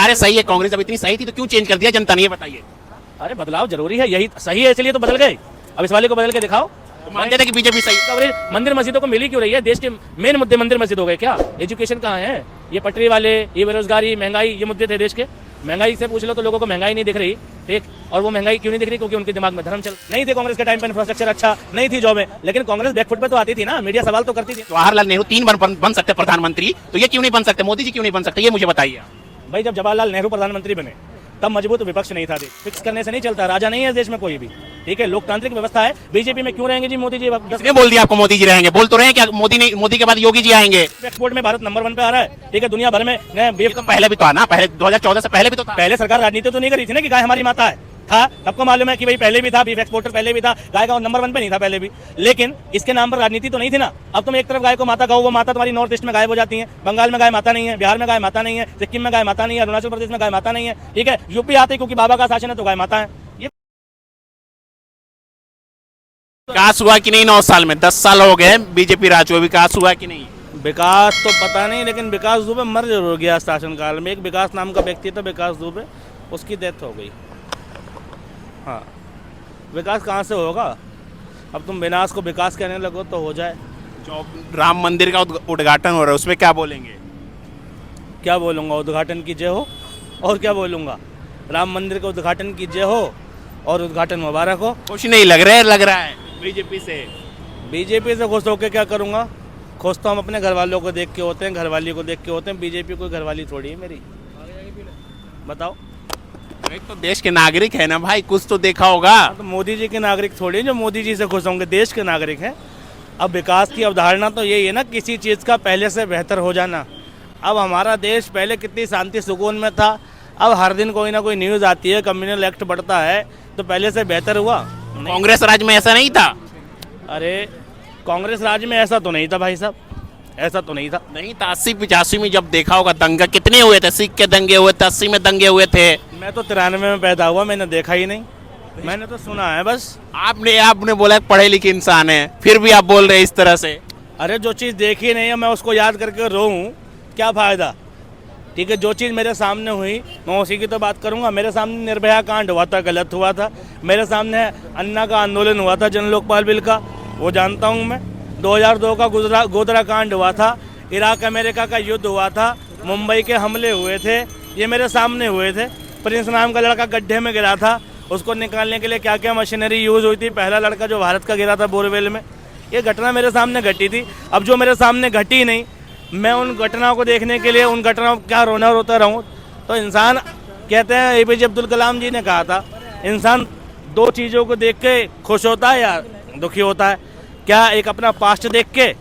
बता रहे सही है, कांग्रेस अब इतनी सही थी तो क्यों चेंज कर दिया जनता ने, ये बताइए। अरे बदलाव जरूरी है, यही सही है इसलिए तो बदल गए। अब इस वाले को बदल के दिखाओ। तो मानते थे कि बीजेपी सही। कवरेज मंदिर मस्जिदों को मिली क्यों रही है? देश के मेन मुद्दे मंदिर मस्जिद हो गए क्या? एजुकेशन कहाँ है? ये पटरी वाले, ये बेरोजगारी, महंगाई, ये मुद्दे थे देश के। महंगाई से पूछ लो तो लोगों को महंगाई नहीं दिख रही, ठीक। और वो महंगाई क्यों नहीं दिख रही? क्योंकि उनके दिमाग में धर्म चल नहीं थे। कांग्रेस के टाइम पे इंफ्रास्ट्रक्चर अच्छा नहीं थी जॉब में, लेकिन कांग्रेस बैकफुट पे तो आती थी ना, मीडिया सवाल तो करती थी। जवाहरलाल नेहरू 3 बार बन सकते प्रधानमंत्री, तो ये क्यों नहीं बन सकते? मोदी जी क्यों नहीं बन सकते, ये मुझे बताइए। भाई जब जवाहरलाल नेहरू प्रधानमंत्री बने तब मजबूत विपक्ष नहीं था। फिक्स करने से नहीं चलता, राजा नहीं है देश में कोई भी, ठीक है। लोकतांत्रिक व्यवस्था है। बीजेपी में क्यों रहेंगे जी मोदी जी? किसने बोल दिया आपको मोदी जी रहेंगे? बोल तो रहे हैं क्या मोदी के बाद योगी जी आएंगे? एक्सपोर्ट में भारत नंबर 1 पे आ रहा है, ठीक है, दुनिया भर में। तो पहले भी तो आना, पहले 2014 से पहले भी तो था। पहले सरकार राजनीति तो नहीं करी थी ना कि गाय हमारी माता है, था। सबको मालूम है कि भाई पहले भी था, बीफ एक्सपोर्टर पहले भी था, गाय का नंबर 1 पे नहीं था पहले भी, लेकिन इसके नाम पर राजनीति तो नहीं थी ना। अब तुम एक तरफ गाय को माता कहो, वो माता तुम्हारी नॉर्थ ईस्ट में गायब हो जाती है। बंगाल में गाय माता नहीं है, बिहार में गाय माता नहीं है, सिक्किम में गाय माता नहीं है, अरुणाचल प्रदेश में गाय माता नहीं है, ठीक है। यूपी आते क्योंकि बाबा का शासन है तो गाय माता है। ये विकास हुआ कि नहीं 9 साल में? 10 साल हो गए बीजेपी राज हुए, विकास हुआ कि नहीं? विकास तो पता नहीं, लेकिन विकास दुबे मर जरूर गया शासनकाल में। एक विकास नाम का व्यक्ति था, विकास दुबे, उसकी डेथ हो गई। हाँ, विकास कहाँ से होगा? अब तुम विनाश को विकास कहने लगो तो हो जाए। जो राम मंदिर का उद्घाटन हो रहा है उसमें क्या बोलेंगे? क्या बोलूँगा? उद्घाटन की जय हो, और क्या बोलूँगा? राम मंदिर का उद्घाटन की जय हो और उद्घाटन मुबारक हो। कुछ नहीं लग रहा है बीजेपी से। बीजेपी से खुश होकर क्या करूँगा? खुश तो हम अपने घर वालों को देख के होते हैं, घरवाली को देख के होते हैं। बीजेपी कोई घरवाली थोड़ी है मेरी, बताओ। एक तो देश के नागरिक है ना भाई, कुछ तो देखा होगा। तो मोदी जी के नागरिक थोड़ी जो मोदी जी से खुश होंगे, देश के नागरिक हैं। अब विकास की अवधारणा तो यही है ना, किसी चीज़ का पहले से बेहतर हो जाना। अब हमारा देश पहले कितनी शांति सुकून में था, अब हर दिन कोई ना कोई न्यूज़ आती है, कम्युनल एक्ट बढ़ता है, तो पहले से बेहतर हुआ? कांग्रेस राज में ऐसा नहीं था। अरे कांग्रेस राज में ऐसा तो नहीं था भाई साहब, ऐसा तो नहीं था। नहीं था 80-85 में जब देखा होगा दंगा कितने हुए थे, सिख के दंगे हुए थे, 80 में दंगे हुए थे। मैं तो 93 में पैदा हुआ, मैंने देखा ही नहीं, मैंने तो सुना है बस। आपने बोला पढ़े लिखे इंसान है, फिर भी आप बोल रहे हैं इस तरह से। अरे जो चीज़ देखी नहीं है मैं उसको याद करके रोऊं, क्या फ़ायदा, ठीक है। जो चीज़ मेरे सामने हुई मैं उसी की तो बात करूंगा। मेरे सामने निर्भया कांड हुआ था, गलत हुआ था। मेरे सामने अन्ना का आंदोलन हुआ था, जन लोकपाल बिल का, वो जानता हूँ मैं। 2002 का गोधरा कांड हुआ था, इराक अमेरिका का युद्ध हुआ था, मुंबई के हमले हुए थे, ये मेरे सामने हुए थे। प्रिंस नाम का लड़का गड्ढे में गिरा था, उसको निकालने के लिए क्या क्या मशीनरी यूज़ हुई थी। पहला लड़का जो भारत का गिरा था बोरवेल में, ये घटना मेरे सामने घटी थी। अब जो मेरे सामने घटी नहीं, मैं उन घटनाओं को देखने के लिए उन घटनाओं क्या रोता रहूं? तो इंसान, कहते हैं एपीजे अब्दुल कलाम जी ने कहा था, इंसान 2 चीज़ों को देख के खुश होता है या दुखी होता है। क्या एक अपना पास्ट देख के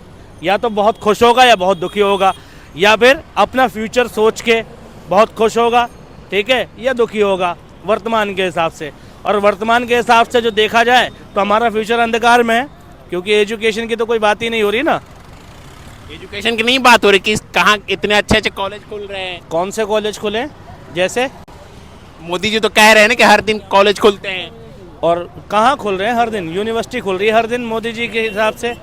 या तो बहुत खुश होगा या बहुत दुखी होगा, या फिर अपना फ्यूचर सोच के बहुत खुश होगा, ठीक है, या दुखी होगा वर्तमान के हिसाब से। और वर्तमान के हिसाब से जो देखा जाए तो हमारा फ्यूचर अंधकार में है, क्योंकि एजुकेशन की तो कोई बात ही नहीं हो रही ना। एजुकेशन की नहीं बात हो रही कि कहाँ इतने अच्छे कॉलेज खुल रहे हैं। कौन से कॉलेज खुले? जैसे मोदी जी तो कह रहे हैं ना कि हर दिन कॉलेज खुलते हैं। और कहाँ खुल रहे हैं? हर दिन यूनिवर्सिटी खुल रही है, हर दिन मोदी जी के हिसाब से,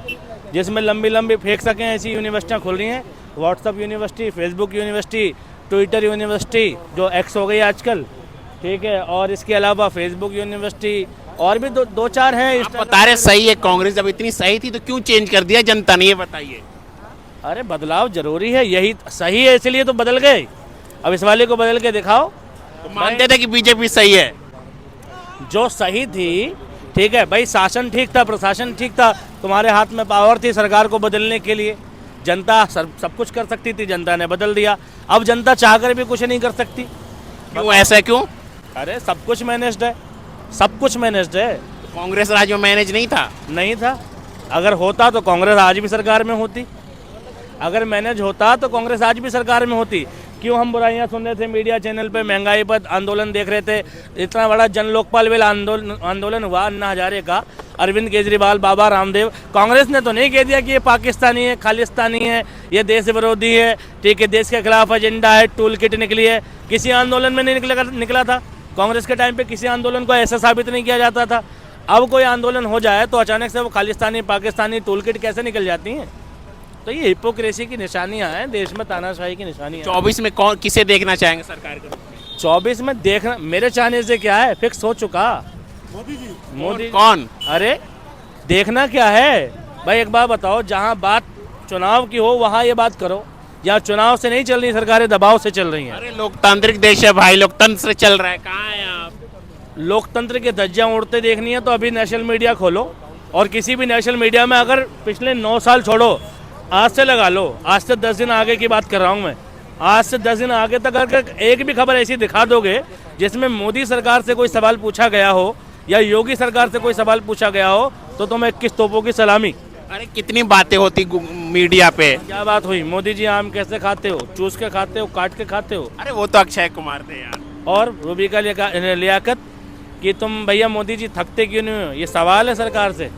जिसमें लंबी लंबी फेंक सकें ऐसी यूनिवर्सिटियाँ खुल रही हैं। WhatsApp university, Facebook university, Twitter university जो एक्स हो गई आजकल, ठीक है, और इसके अलावा फेसबुक यूनिवर्सिटी और भी दो चार हैं। आप बता रहे सही है, कांग्रेस जब इतनी सही थी तो क्यों चेंज कर दिया जनता ने, ये बताइए। अरे बदलाव जरूरी है, यही सही है इसलिए तो बदल गए। अब इस वाले को बदल के दिखाओ। तो मानते थे कि बीजेपी सही है। जो सही थी, ठीक है भाई, शासन ठीक था, प्रशासन ठीक था, तुम्हारे हाथ में पावर थी सरकार को बदलने के लिए। जनता सब कुछ कर सकती थी, जनता ने बदल दिया। अब जनता चाहकर भी कुछ नहीं कर सकती। क्यों, ऐसा क्यों? अरे सब कुछ मैनेज्ड है, सब कुछ मैनेज्ड है। कांग्रेस राज में मैनेज नहीं था? नहीं था। अगर होता तो कांग्रेस आज भी सरकार में होती, अगर मैनेज होता तो कांग्रेस आज भी सरकार में होती। क्यों हम बुराइयां सुन रहे थे मीडिया चैनल पे, महंगाई पर आंदोलन देख रहे थे, इतना बड़ा जन लोकपाल बिल आंदोलन हुआ अन्ना हजारे का, अरविंद केजरीवाल, बाबा रामदेव। कांग्रेस ने तो नहीं कह दिया कि ये पाकिस्तानी है, खालिस्तानी है, ये देश विरोधी है, ठीक है, देश के खिलाफ एजेंडा है, टूल किट निकली है। किसी आंदोलन में नहीं निकला था। कांग्रेस के टाइम पे किसी आंदोलन को ऐसा साबित नहीं किया जाता था। अब कोई आंदोलन हो जाए तो अचानक से वो खालिस्तानी, पाकिस्तानी, टूल किट कैसे निकल जाती हैं? तो ये हिपोक्रेसी की निशानियां हैं, देश में तानाशाही की निशानियां। 24 में कौन किसे देखना चाहेंगे सरकार के रूप में? 24 में देखना मेरे चाहने से क्या है, फिक्स हो चुका। मोदी कौन? अरे देखना क्या है भाई, एक बात बताओ, जहाँ बात चुनाव की हो वहाँ ये बात करो। यहाँ चुनाव से नहीं चल रही सरकारें, दबाव से चल रही हैं। अरे लोकतांत्रिक देश है भाई, लोकतंत्र से चल रहा है। कहाँ है आप? लोकतंत्र के धज्जियाँ उड़ते देखनी है तो अभी नेशनल मीडिया खोलो, और किसी भी नेशनल मीडिया में अगर पिछले 9 साल छोड़ो, आज से लगा लो, आज से 10 दिन आगे की बात कर रहा हूँ मैं, आज से 10 दिन आगे तक अगर एक भी खबर ऐसी दिखा दोगे जिसमें मोदी सरकार से कोई सवाल पूछा गया हो या योगी सरकार से कोई सवाल पूछा गया हो, तो तुम्हें 21 तोपों की सलामी। अरे कितनी बातें होती मीडिया पे। क्या बात हुई? मोदी जी आम कैसे खाते हो? चूस के खाते हो, काट के खाते हो? अरे वो तो अक्षय कुमार थे यार। और रूबी का लियाकत कि तुम भैया मोदी जी थकते क्यों नहीं हो, ये सवाल है सरकार से।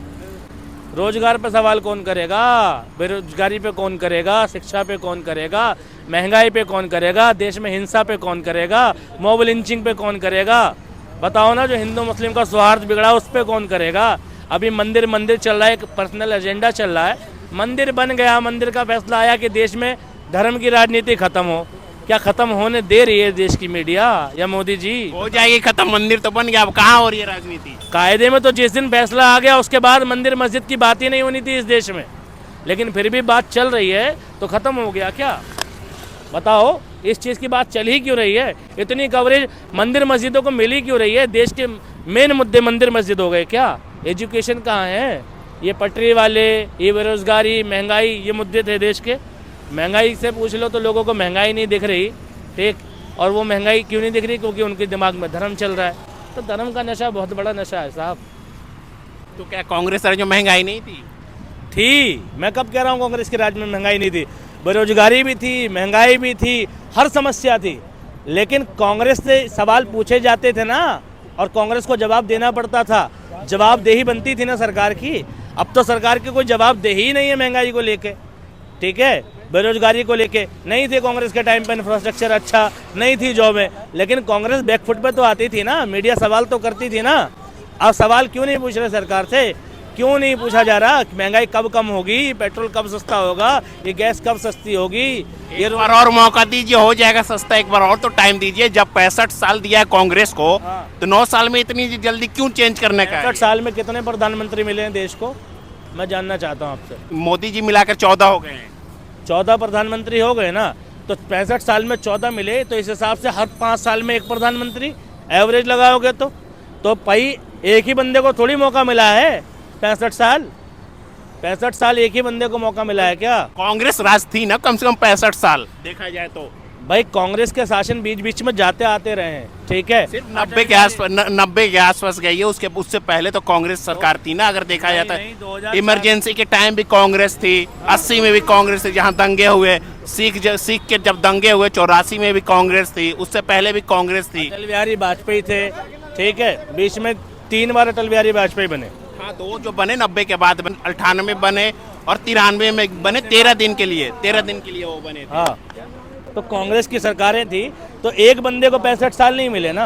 रोजगार पे सवाल कौन करेगा? बेरोजगारी पे कौन करेगा? शिक्षा पे कौन करेगा? महंगाई पे कौन करेगा? देश में हिंसा पे कौन करेगा? मॉब लिंचिंग पे कौन करेगा? बताओ ना, जो हिंदू मुस्लिम का सौहार्द बिगड़ा उस पे कौन करेगा? अभी मंदिर चल रहा है, एक पर्सनल एजेंडा चल रहा है। मंदिर बन गया, मंदिर का फैसला आया कि देश में धर्म की राजनीति खत्म हो। क्या खत्म होने दे रही है देश की मीडिया या मोदी जी? हो जाएगी खत्म, मंदिर तो बन गया, अब कहाँ हो रही है राजनीति? कायदे में तो जिस दिन फैसला आ गया उसके बाद मंदिर मस्जिद की बात ही नहीं होनी थी इस देश में, लेकिन फिर भी बात चल रही है, तो खत्म हो गया क्या? बताओ, इस चीज़ की बात चल ही क्यों रही है? इतनी कवरेज मंदिर मस्जिदों को मिल ही क्यों रही है? देश के मेन मुद्दे मंदिर मस्जिद हो गए क्या? एजुकेशन कहाँ है? ये पटरी वाले, ये बेरोजगारी, महंगाई, ये मुद्दे थे देश के। महंगाई से पूछ लो तो लोगों को महंगाई नहीं दिख रही, ठीक। और वो महंगाई क्यों नहीं दिख रही? क्योंकि उनके दिमाग में धर्म चल रहा है। तो धर्म का नशा बहुत बड़ा नशा है साहब। तो क्या कांग्रेस राज में महंगाई नहीं थी? मैं कब कह रहा हूँ कांग्रेस के राज में महंगाई नहीं थी? बेरोजगारी भी थी, महंगाई भी थी, हर समस्या थी, लेकिन कांग्रेस से सवाल पूछे जाते थे ना, और कांग्रेस को जवाब देना पड़ता था। जवाबदेही बनती थी ना सरकार की। अब तो सरकार की कोई जवाबदेही ही नहीं है महंगाई को लेके, ठीक है। बेरोजगारी को लेके नहीं थे कांग्रेस के टाइम पर, इंफ्रास्ट्रक्चर अच्छा नहीं थी जॉबें, लेकिन कांग्रेस बैकफुट पे तो आती थी ना, मीडिया सवाल तो करती थी ना। अब सवाल क्यों नहीं पूछ रहे सरकार से? क्यों नहीं पूछा जा रहा महंगाई कब कम होगी, पेट्रोल कब सस्ता होगा, ये गैस कब सस्ती होगी? ये एक बार और मौका दीजिए, हो जाएगा सस्ता। एक बार और तो टाइम दीजिए। जब 65 साल दिया है कांग्रेस को, तो 9 साल में इतनी जल्दी क्यों चेंज करने का है? 65 साल में कितने प्रधानमंत्री मिले हैं देश को? मैं जानना चाहता हूँ आपसे। मोदी जी मिलाकर 14 हो गए हैं। 14 प्रधानमंत्री हो गए ना, तो 65 साल में 14 मिले, तो इस हिसाब से हर 5 साल में एक प्रधानमंत्री एवरेज लगाओगे तो भाई एक ही बंदे को थोड़ी मौका मिला है। 65 साल एक ही बंदे को मौका मिला है क्या? कांग्रेस राज थी ना कम से कम 65 साल, देखा जाए तो। भाई कांग्रेस के शासन बीच बीच में जाते आते रहे हैं, ठीक है। सिर्फ 90 के आसपास गई है, उससे पहले तो कांग्रेस सरकार थी ना। अगर देखा जाता है इमरजेंसी के टाइम भी कांग्रेस थी, 80 में भी कांग्रेस थी, जहाँ दंगे हुए सिख के जब दंगे हुए 84 में भी कांग्रेस थी, उससे पहले भी कांग्रेस थी। अटल बिहारी वाजपेयी थे, ठीक है, बीच में 3 बार अटल बिहारी वाजपेयी बने। हाँ, 2 जो बने 90 के बाद 98 बने और 93 में बने। 13 दिन के लिए वो बने थे। हाँ, तो कांग्रेस की सरकारें थी, तो एक बंदे को 65 साल नहीं मिले ना,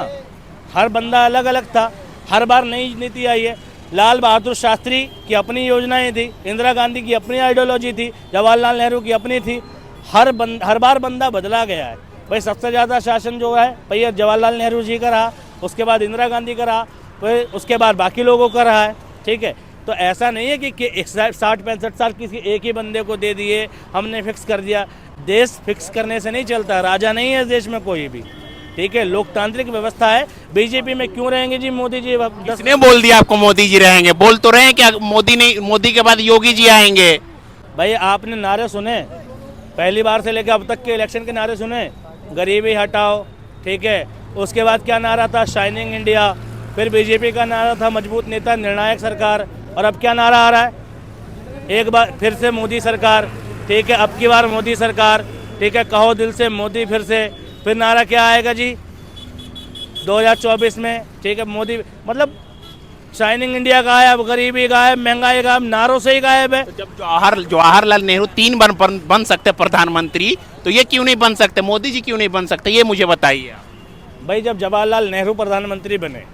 हर बंदा अलग अलग था, हर बार नई नीति आई है। लाल बहादुर शास्त्री की अपनी योजनाएं थी, इंदिरा गांधी की अपनी आइडियोलॉजी थी, जवाहरलाल नेहरू की अपनी थी। हर बार बंदा बदला गया है। भाई सबसे ज़्यादा शासन जो है भैया जवाहरलाल नेहरू जी का रहा, उसके बाद इंदिरा गांधी का रहा, फिर उसके बाद बाकी लोगों का रहा है, ठीक है। तो ऐसा नहीं है कि 60-65 साल किसी एक ही बंदे को दे दिए, हमने फिक्स कर दिया। देश फिक्स करने से नहीं चलता, राजा नहीं है इस देश में कोई भी, ठीक है। लोकतांत्रिक व्यवस्था है। बीजेपी में क्यों रहेंगे जी मोदी जी? किसने बोल दिया आपको मोदी जी रहेंगे? बोल तो रहे हैं क्या मोदी के बाद योगी जी आएंगे? भाई आपने नारे सुने, पहली बार से लेकर अब तक के इलेक्शन के नारे सुने? गरीबी हटाओ, ठीक है। उसके बाद क्या नारा था? Shining India. फिर बीजेपी का नारा था मजबूत नेता निर्णायक सरकार। और अब क्या नारा आ रहा है? एक बार फिर से मोदी सरकार, ठीक है, अब की बार मोदी सरकार, ठीक है, कहो दिल से मोदी फिर से। फिर नारा क्या आएगा जी 2024 में, ठीक है, मोदी मतलब शाइनिंग इंडिया गायब, गरीबी गायब, महंगाई गायब, नारों से ही गायब है। तो जब जवाहरलाल नेहरू 3 बन सकते प्रधानमंत्री, तो ये क्यों नहीं बन सकते? मोदी जी क्यों नहीं बन सकते? ये मुझे बताइए। भाई जब जवाहरलाल नेहरू प्रधानमंत्री बने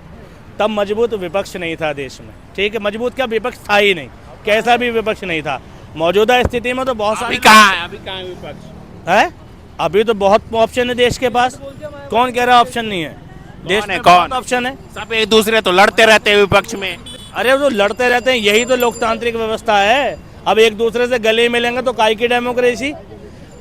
तब मजबूत विपक्ष नहीं था देश में, ठीक है। मजबूत क्या, विपक्ष था ही नहीं, कैसा भी विपक्ष नहीं था। मौजूदा स्थिति में तो बहुत सारे अभी कहाँ है विपक्ष? है? अभी तो बहुत ऑप्शन है देश के पास, कौन कह रहा ऑप्शन नहीं है? देश कौन है, में कौन? बहुत ऑप्शन है। सब एक दूसरे तो लड़ते रहते हैं विपक्ष में। अरे वो तो लड़ते रहते हैं, यही तो लोकतांत्रिक व्यवस्था है। अब एक दूसरे से गले मिलेंगे तो काय की डेमोक्रेसी?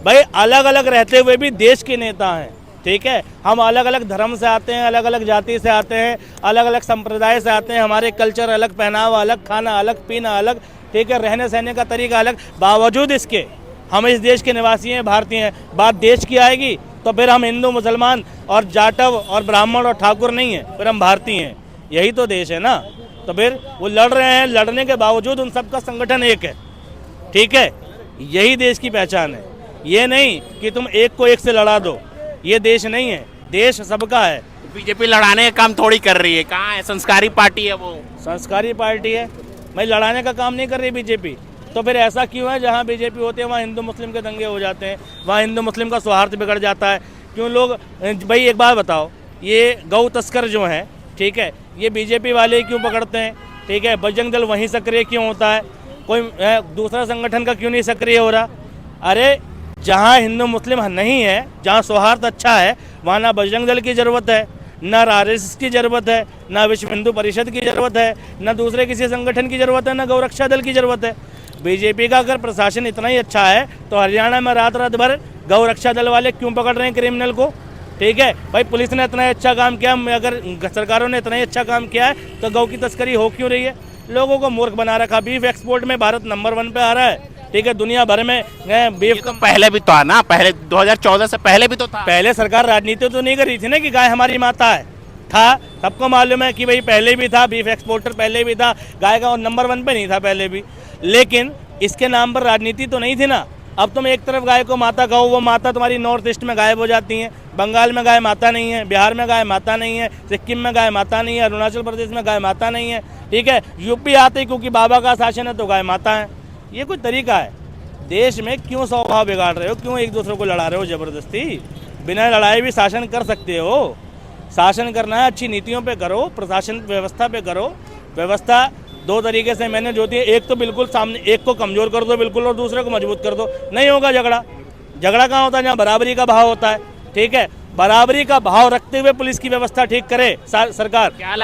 भाई अलग अलग रहते हुए भी देश के नेता हैं, ठीक है। हम अलग अलग धर्म से आते हैं, अलग अलग जाति से आते हैं, अलग अलग संप्रदाय से आते हैं, हमारे कल्चर अलग, पहनावा अलग, खाना अलग, पीना अलग, ठीक है, रहने सहने का तरीका अलग। बावजूद इसके हम इस देश के निवासी हैं, भारतीय हैं। बात देश की आएगी तो फिर हम हिंदू, मुसलमान और जाटव और ब्राह्मण और ठाकुर नहीं हैं, फिर हम भारतीय हैं। यही तो देश है ना। तो फिर वो लड़ रहे हैं, लड़ने के बावजूद उन सबका संगठन एक है, ठीक है। यही देश की पहचान है। ये नहीं कि तुम एक को एक से लड़ा दो, ये देश नहीं है, देश सबका है। बीजेपी लड़ाने का काम थोड़ी कर रही है, कहाँ है? संस्कारी पार्टी है वो। संस्कारी पार्टी है, भाई लड़ाने का काम नहीं कर रही बीजेपी। तो फिर ऐसा क्यों है जहाँ बीजेपी होती है वहाँ हिंदू मुस्लिम के दंगे हो जाते हैं, वहाँ हिंदू मुस्लिम का सौहार्द बिगड़ जाता है? क्यों लोग, भाई एक बात बताओ, ये गौ तस्कर जो हैं, ठीक है, ये बीजेपी वाले क्यों पकड़ते हैं? ठीक है, बजरंग दल वहीं सक्रिय क्यों होता है? कोई दूसरा संगठन का क्यों नहीं सक्रिय हो रहा? अरे जहाँ हिंदू मुस्लिम नहीं है, जहाँ सौहार्द अच्छा है, वहाँ ना बजरंग दल की ज़रूरत है, ना आरएसएस की ज़रूरत है, ना विश्व हिंदू परिषद की ज़रूरत है, ना दूसरे किसी संगठन की ज़रूरत है, ना गौरक्षा दल की ज़रूरत है। बीजेपी का अगर प्रशासन इतना ही अच्छा है तो हरियाणा में रात रात भर गौरक्षा दल वाले क्यों पकड़ रहे हैं क्रिमिनल को? ठीक है भाई, पुलिस ने इतना अच्छा काम किया, अगर सरकारों ने इतना ही अच्छा काम किया है तो गौ की तस्करी हो क्यों रही है? लोगों को मूर्ख बना रखा। बीफ एक्सपोर्ट में भारत नंबर 1 पे आ रहा है, ठीक है, दुनिया भर में बीफ तो पहले भी तो था ना, पहले 2014 से पहले भी तो था। पहले सरकार राजनीति तो नहीं कर रही थी ना कि गाय हमारी माता है, था, सबको मालूम है कि भाई पहले भी था, बीफ एक्सपोर्टर पहले भी था, गाय का नंबर 1 पे नहीं था पहले भी, लेकिन इसके नाम पर राजनीति तो नहीं थी ना। अब तुम एक तरफ गाय को माता कहो, वो माता तुम्हारी नॉर्थ ईस्ट में गायब हो जाती हैं, बंगाल में गाय माता नहीं है, बिहार में गाय माता नहीं है, सिक्किम में गाय माता नहीं है, अरुणाचल प्रदेश में गाय माता नहीं है, ठीक है, यूपी आते क्योंकि बाबा का शासन है तो गाय माता है। ये कोई तरीका है? देश में क्यों स्वभाव बिगाड़ रहे हो? क्यों एक दूसरे को लड़ा रहे हो जबरदस्ती? बिना लड़ाई भी शासन कर सकते हो। शासन करना है अच्छी नीतियों पे करो, प्रशासन व्यवस्था पे करो। व्यवस्था दो तरीके से मैंने जो दी, एक तो बिल्कुल सामने, एक को कमजोर कर दो बिल्कुल और दूसरे को मजबूत कर दो, नहीं होगा झगड़ा। झगड़ा कहाँ होता है? जहाँ बराबरी का भाव होता है, ठीक है। बराबरी का भाव रखते हुए पुलिस की व्यवस्था ठीक करे सरकार। क्या